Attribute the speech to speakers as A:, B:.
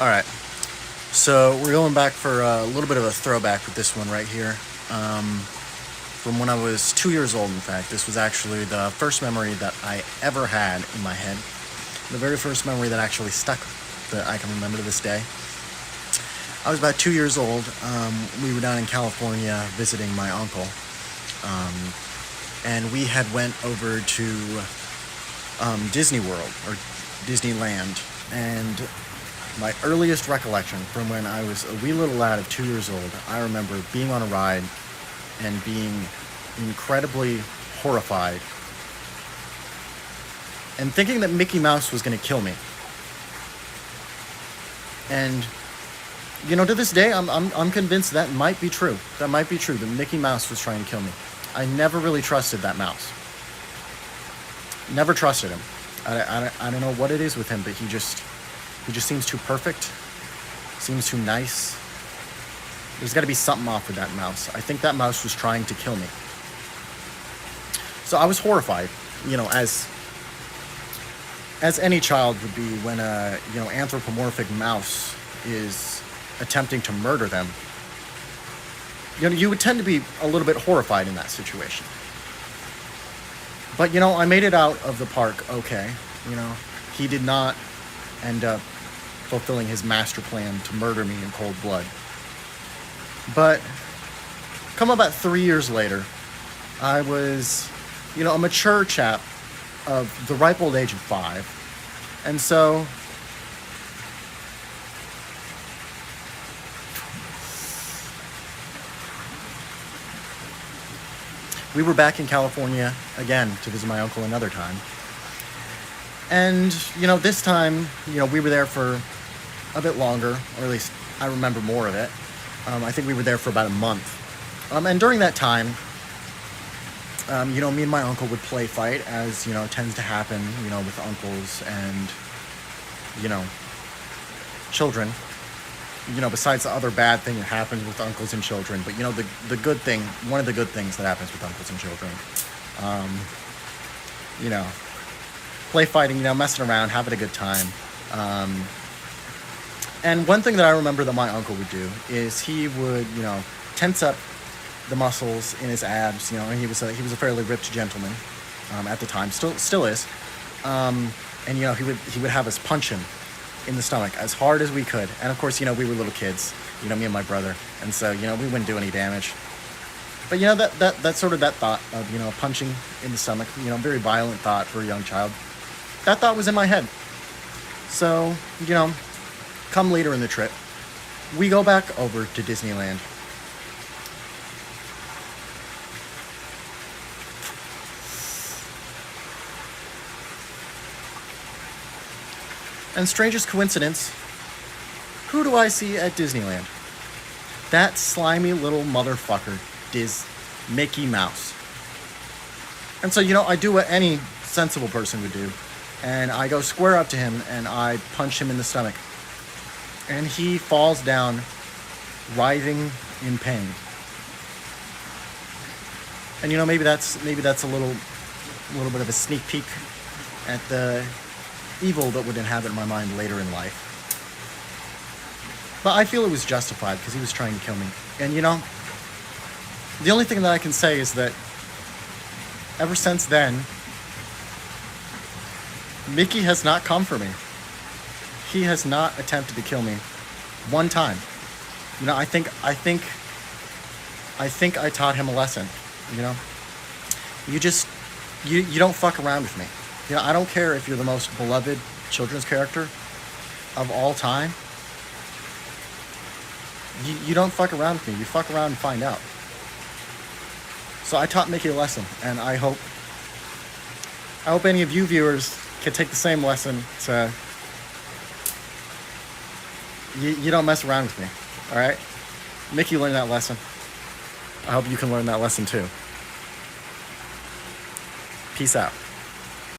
A: All right. So we're going back for a little bit of a throwback with this one right here. From when I was 2 years old, in fact. This was actually the first memory that I ever had in my head. The very first memory that actually stuck that I can remember to this day. I was about 2 years old. We were down in California visiting my uncle. Um, and we had went over to Disney World or Disneyland. And my earliest recollection from when I was a wee little lad of 2 years old, I remember being on a ride and being incredibly horrified and thinking that Mickey Mouse was going to kill me. And to this day, I'm convinced that might be true. That might be true. That Mickey Mouse was trying to kill me. I never really trusted that mouse. Never trusted him. I don't know what it is with him, but he just seems too perfect. Seems too nice. There's got to be something off with that mouse. I think that mouse was trying to kill me. So I was horrified, as any child would be when a anthropomorphic mouse is attempting to murder them. You would tend to be a little bit horrified in that situation. But I made it out of the park okay. He did not end up fulfilling his master plan to murder me in cold blood. But come about 3 years later, I was, a mature chap of the ripe old age of 5. And so we were back in California again to visit my uncle another time. And, this time, we were there for a bit longer, or at least I remember more of it. I think we were there for about a month. And during that time, me and my uncle would play fight, as, tends to happen, with uncles and, children. Besides the other bad thing that happens with uncles and children. But, the good thing, one of the good things that happens with uncles and children, you know, play fighting, messing around, having a good time. And one thing that I remember that my uncle would do is he would, tense up the muscles in his abs, and he was a fairly ripped gentleman at the time, still is. And he would have us punch him in the stomach as hard as we could. And of course, we were little kids, me and my brother, and so we wouldn't do any damage. But that sort of that thought of punching in the stomach, very violent thought for a young child. That thought was in my head. So come later in the trip, we go back over to Disneyland. And strangest coincidence, who do I see at Disneyland? That slimy little motherfucker, Mickey Mouse. And so, I do what any sensible person would do. And I go square up to him and I punch him in the stomach. And he falls down, writhing in pain. And maybe that's a little bit of a sneak peek at the evil that would inhabit my mind later in life. But I feel it was justified because he was trying to kill me. And the only thing that I can say is that ever since then, Mickey has not come for me. He has not attempted to kill me one time. I think I taught him a lesson. You don't fuck around with me. I don't care if you're the most beloved children's character of all time. You don't fuck around with me. You fuck around and find out. So I taught Mickey a lesson, and I hope any of you viewers can take the same lesson to you don't mess around with me. All right? Mickey learned that lesson. I hope you can learn that lesson too. Peace out.